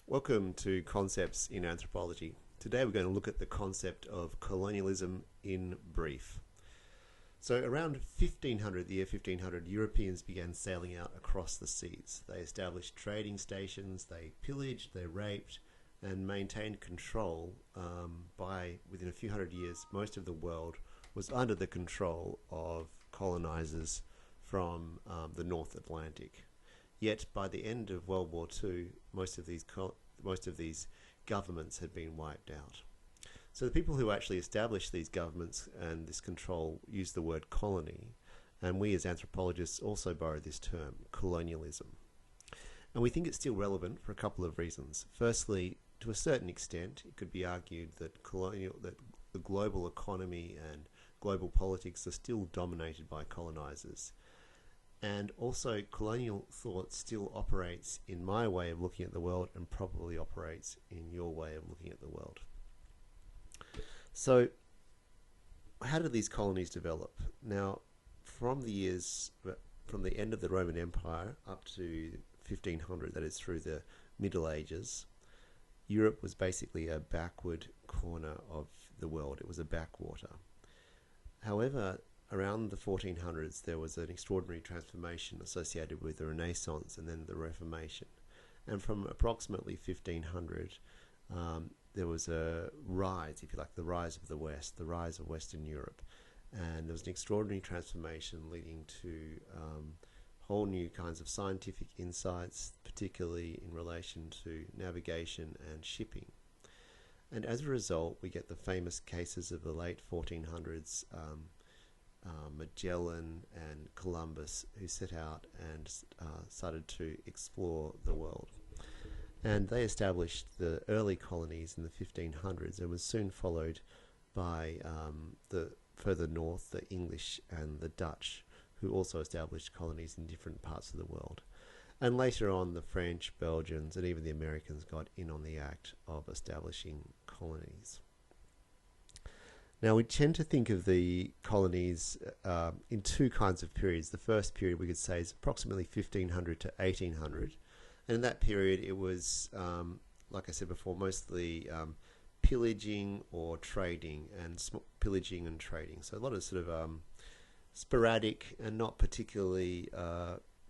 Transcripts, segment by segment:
Welcome to Concepts in Anthropology. Today we're going to look at the concept of colonialism in brief. So around 1500, the year 1500, Europeans began sailing out across the seas. They established trading stations, they pillaged, they raped, and maintained control within a few hundred years, most of the world was under the control of colonizers from the North Atlantic. Yet by the end of World War II, most of these governments had been wiped out. So the people who actually established these governments and this control used the word colony, and we as anthropologists also borrow this term, colonialism. And we think it's still relevant for a couple of reasons. Firstly, to a certain extent, it could be argued that the global economy and global politics are still dominated by colonizers. And also, colonial thought still operates in my way of looking at the world and probably operates in your way of looking at the world. So, how did these colonies develop? Now, from the end of the Roman Empire up to 1500, that is through the Middle Ages, Europe was basically a backward corner of the world. It was a backwater. However, around the 1400s, there was an extraordinary transformation associated with the Renaissance and then the Reformation. And from approximately 1500, there was a rise, if you like, the rise of the West, the rise of Western Europe. And there was an extraordinary transformation leading to whole new kinds of scientific insights, particularly in relation to navigation and shipping. And as a result, we get the famous cases of the late 1400s, Magellan and Columbus, who set out and started to explore the world. And they established the early colonies in the 1500s and was soon followed by the further north, the English and the Dutch, who also established colonies in different parts of the world. And later on, the French, Belgians, and even the Americans got in on the act of establishing colonies. Now, we tend to think of the colonies in two kinds of periods. The first period, we could say, is approximately 1500 to 1800. And in that period, it was, like I said before, mostly pillaging or trading, and pillaging and trading. So a lot of sort of sporadic and not particularly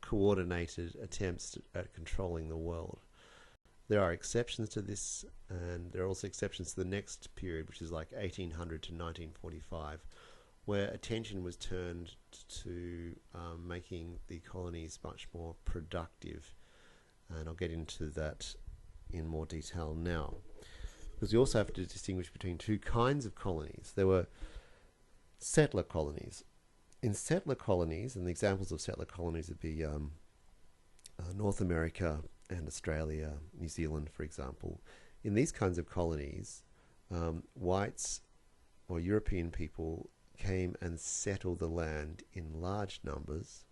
coordinated attempts at controlling the world. There are exceptions to this, and there are also exceptions to the next period, which is like 1800 to 1945, where attention was turned to making the colonies much more productive. And I'll get into that in more detail now. Because we also have to distinguish between two kinds of colonies. There were settler colonies. In settler colonies, and the examples of settler colonies would be North America and Australia, New Zealand, for example. In these kinds of colonies, whites or European people came and settled the land in large numbers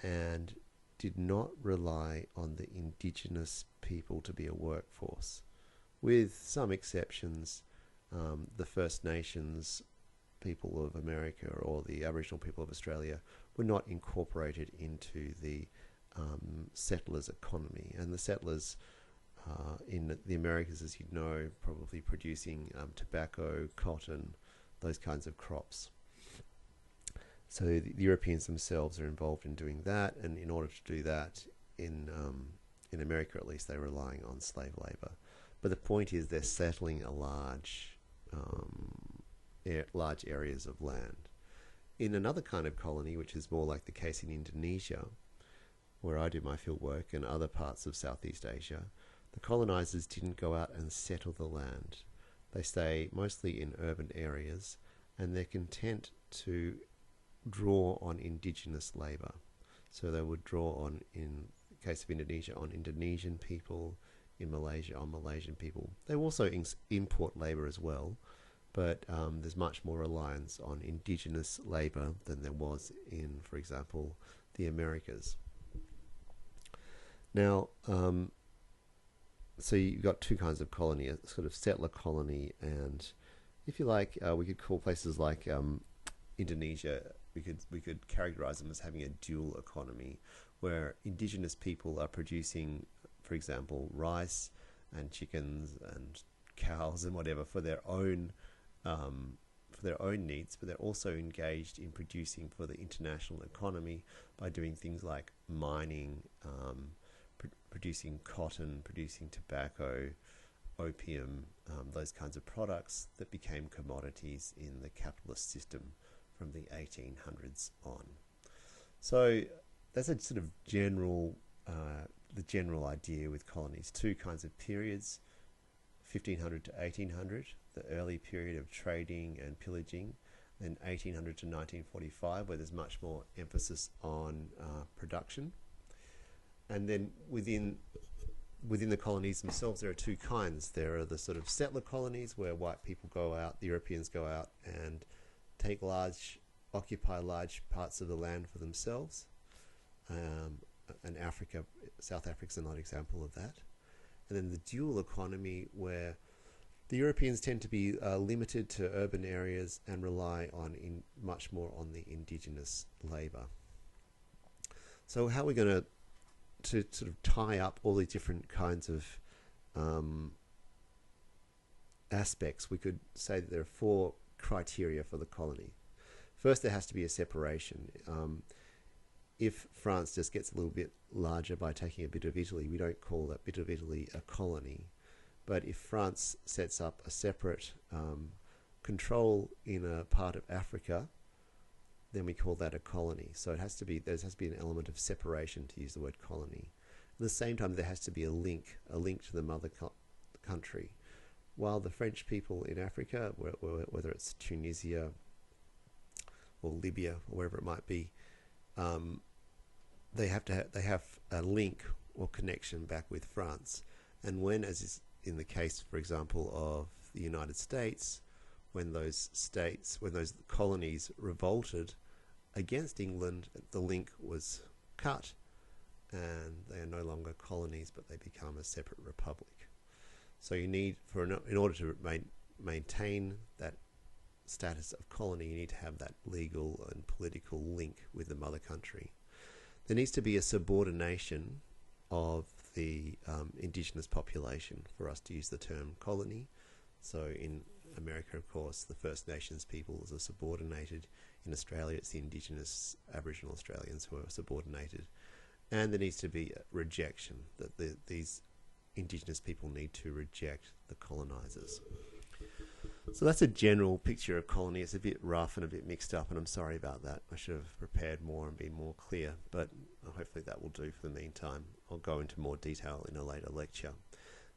and did not rely on the indigenous people to be a workforce. With some exceptions, the First Nations people of America or the Aboriginal people of Australia were not incorporated into the settlers' economy. And the settlers in the Americas, as you know, probably producing tobacco, cotton, those kinds of crops. So the Europeans themselves are involved in doing that, and in order to do that, in America at least, they're relying on slave labor. But the point is, they're settling a large areas of land. In another kind of colony, which is more like the case in Indonesia, where I do my field work, and other parts of Southeast Asia, the colonizers didn't go out and settle the land. They stay mostly in urban areas, and they're content to draw on indigenous labor. So they would draw on, in the case of Indonesia, on Indonesian people, in Malaysia on Malaysian people. They also import labor as well, but there's much more reliance on indigenous labor than there was in, for example, the Americas. Now, so you've got two kinds of colony, a sort of settler colony, and if you like, we could call places like Indonesia, we could characterize them as having a dual economy, where indigenous people are producing for example, rice and chickens and cows and whatever for their own needs, but they're also engaged in producing for the international economy by doing things like mining, producing cotton, producing tobacco, opium, those kinds of products that became commodities in the capitalist system from the 1800s on. So that's a sort of general, the general idea with colonies. Two kinds of periods, 1500 to 1800, the early period of trading and pillaging, then 1800 to 1945, where there's much more emphasis on production. And then within the colonies themselves, there are two kinds. There are the sort of settler colonies where white people go out, the Europeans go out and occupy large parts of the land for themselves. And Africa, South Africa's another example of that. And then the dual economy, where the Europeans tend to be limited to urban areas and rely on much more on the indigenous labour. So how are we going to sort of tie up all these different kinds of aspects? We could say that there are four criteria for the colony. First, there has to be a separation. If France just gets a little bit larger by taking a bit of Italy, we don't call that bit of Italy a colony. But if France sets up a separate control in a part of Africa, then we call that a colony. So there has to be an element of separation, to use the word colony. At the same time, there has to be a link to the mother country. While the French people in Africa, whether it's Tunisia or Libya or wherever it might be, they have a link or connection back with France. And when, as is in the case, for example, of the United States, when those colonies revolted against England, the link was cut, and they are no longer colonies, but they become a separate republic. So you need, in order to maintain that status of colony, you need to have that legal and political link with the mother country. There needs to be a subordination of the indigenous population for us to use the term colony. So in America, of course, the First Nations peoples are subordinated. In Australia, it's the indigenous Aboriginal Australians who are subordinated. And there needs to be a rejection, that these indigenous people need to reject the colonizers. So that's a general picture of colony. It's a bit rough and a bit mixed up, and I'm sorry about that. I should have prepared more and been more clear, but hopefully that will do for the meantime. I'll go into more detail in a later lecture.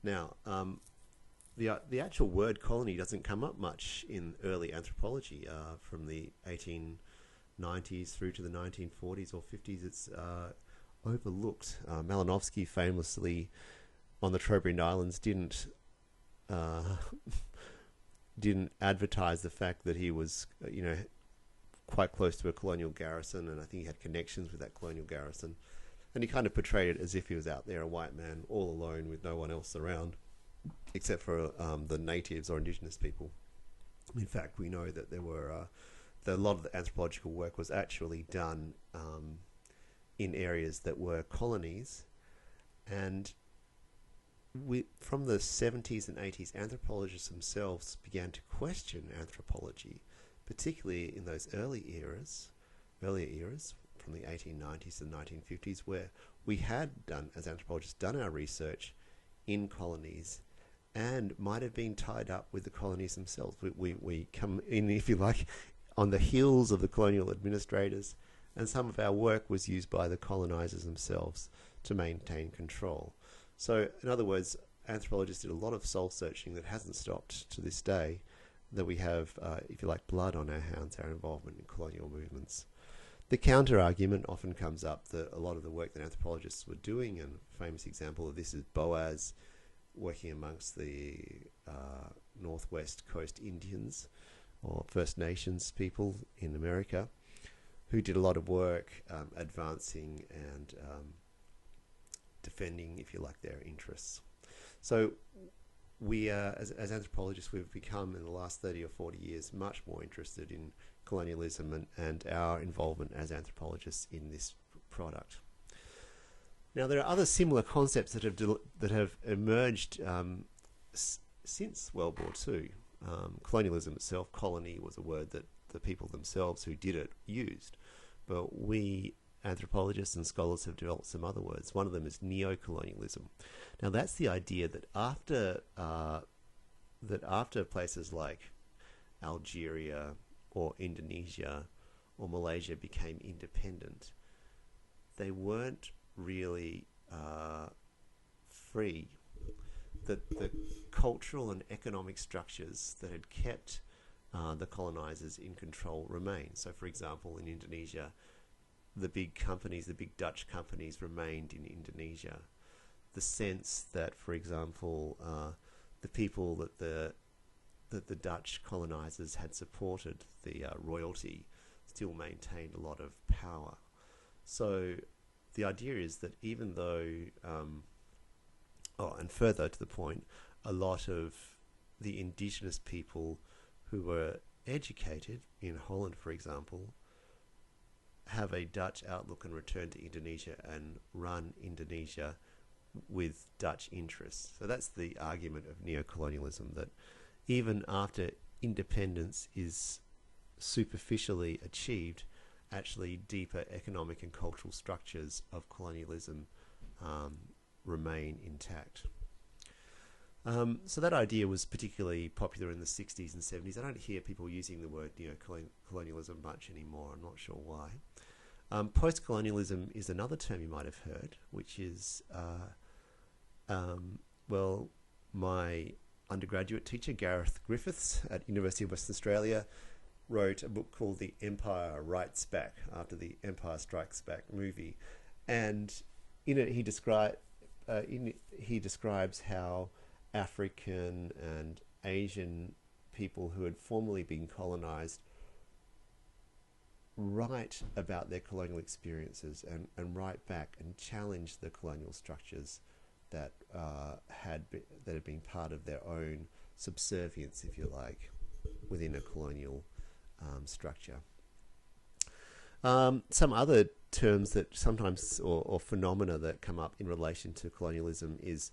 Now, the actual word colony doesn't come up much in early anthropology. From the 1890s through to the 1940s or 50s, it's overlooked. Malinowski famously on the Trobe Islands didn't advertise the fact that he was, quite close to a colonial garrison, and I think he had connections with that colonial garrison. And he kind of portrayed it as if he was out there, a white man, all alone with no one else around, except for the natives or indigenous people. In fact, we know that there were that a lot of the anthropological work was actually done in areas that were colonies, and from the 70s and 80s, anthropologists themselves began to question anthropology, particularly in those earlier eras, from the 1890s to the 1950s, where we had done, as anthropologists, done our research in colonies and might have been tied up with the colonies themselves. We come in, if you like, on the heels of the colonial administrators, and some of our work was used by the colonizers themselves to maintain control. So, in other words, anthropologists did a lot of soul searching that hasn't stopped to this day, that we have, if you like, blood on our hands, our involvement in colonial movements. The counter-argument often comes up that a lot of the work that anthropologists were doing, and a famous example of this is Boas working amongst the Northwest Coast Indians, or First Nations people in America, who did a lot of work advancing and defending, if you like, their interests. So we, as anthropologists, we've become, in the last 30 or 40 years, much more interested in colonialism and our involvement as anthropologists in this product. Now, there are other similar concepts that have emerged since World War II. Colonialism itself, colony, was a word that the people themselves who did it used, but we anthropologists and scholars have developed some other words. One of them is neo-colonialism. Now, that's the idea that after places like Algeria or Indonesia or Malaysia became independent, they weren't really free. That the cultural and economic structures that had kept the colonizers in control remain. So, for example, in Indonesia, the big companies, the big Dutch companies, remained in Indonesia. The sense that, for example, the people that the Dutch colonizers had supported, the royalty, still maintained a lot of power. So the idea is that even though, and further to the point, a lot of the indigenous people who were educated in Holland, for example, have a Dutch outlook and return to Indonesia and run Indonesia with Dutch interests. So that's the argument of neo-colonialism, that even after independence is superficially achieved, actually deeper economic and cultural structures of colonialism remain intact. So that idea was particularly popular in the 60s and 70s. I don't hear people using the word neo-colonialism much anymore. I'm not sure why. Post-colonialism is another term you might have heard, which is, my undergraduate teacher, Gareth Griffiths at University of Western Australia, wrote a book called The Empire Writes Back, after the Empire Strikes Back movie. And in it he describes how African and Asian people who had formerly been colonized write about their colonial experiences and write back and challenge the colonial structures that had been part of their own subservience, if you like, within a colonial structure. Some other terms that sometimes, or phenomena that come up in relation to colonialism is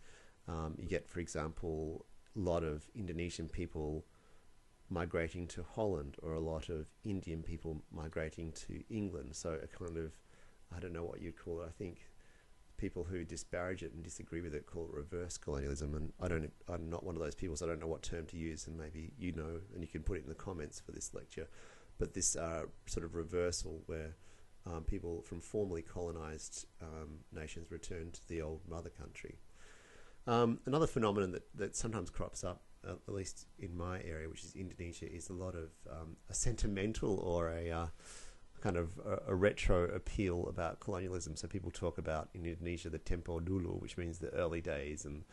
you get, for example, a lot of Indonesian people migrating to Holland, or a lot of Indian people migrating to England. So a kind of, I don't know what you'd call it, I think people who disparage it and disagree with it call it reverse colonialism, and I'm not one of those people, so I don't know what term to use, and maybe you know, and you can put it in the comments for this lecture. But this sort of reversal where people from formerly colonized nations return to the old mother country. Another phenomenon that sometimes crops up, at least in my area, which is Indonesia, is a lot of a sentimental or a kind of a retro appeal about colonialism. So people talk about in Indonesia the tempo dulu, which means the early days, and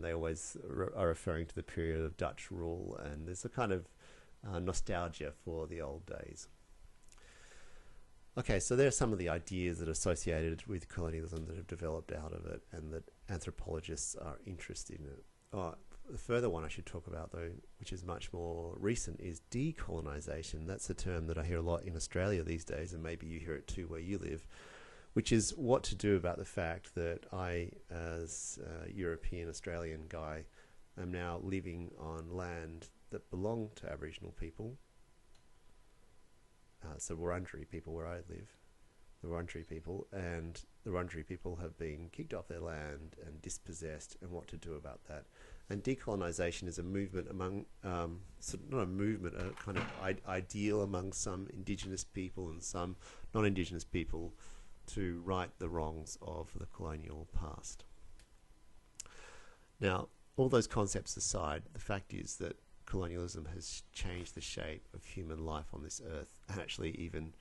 they always are referring to the period of Dutch rule, and there's a kind of nostalgia for the old days. Okay, so there are some of the ideas that are associated with colonialism that have developed out of it, and that anthropologists are interested in it. The further one I should talk about, though, which is much more recent, is decolonization. That's a term that I hear a lot in Australia these days, and maybe you hear it too where you live, which is what to do about the fact that I, as a European Australian guy, am now living on land that belonged to Aboriginal people. So Wurundjeri people, where I live, the Wurundjeri people, and the Wurundjeri people have been kicked off their land and dispossessed, and what to do about that. And decolonization is a movement among, not a movement, a kind of ideal among some Indigenous people and some non-Indigenous people to right the wrongs of the colonial past. Now, all those concepts aside, the fact is that colonialism has changed the shape of human life on this earth, and actually even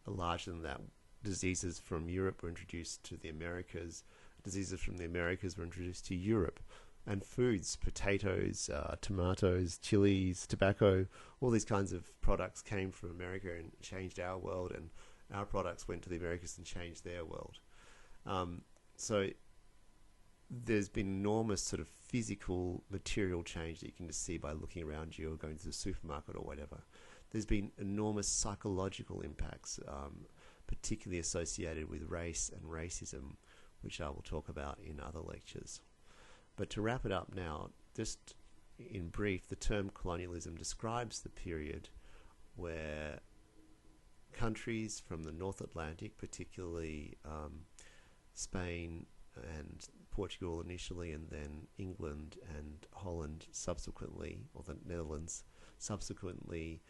larger than that. Diseases from Europe were introduced to the Americas, diseases from the Americas were introduced to Europe, and foods, potatoes, tomatoes, chilies, tobacco, all these kinds of products came from America and changed our world, and our products went to the Americas and changed their world. So there's been enormous sort of physical, material change that you can just see by looking around you or going to the supermarket or whatever. There's been enormous psychological impacts, particularly associated with race and racism, which I will talk about in other lectures. But to wrap it up now, just in brief, the term colonialism describes the period where countries from the North Atlantic, particularly Spain and Portugal initially, and then England and Holland subsequently, or the Netherlands subsequently,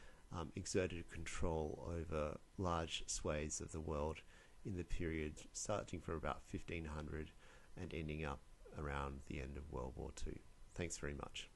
exerted control over large swathes of the world in the period starting from about 1500 and ending up around the end of World War II. Thanks very much.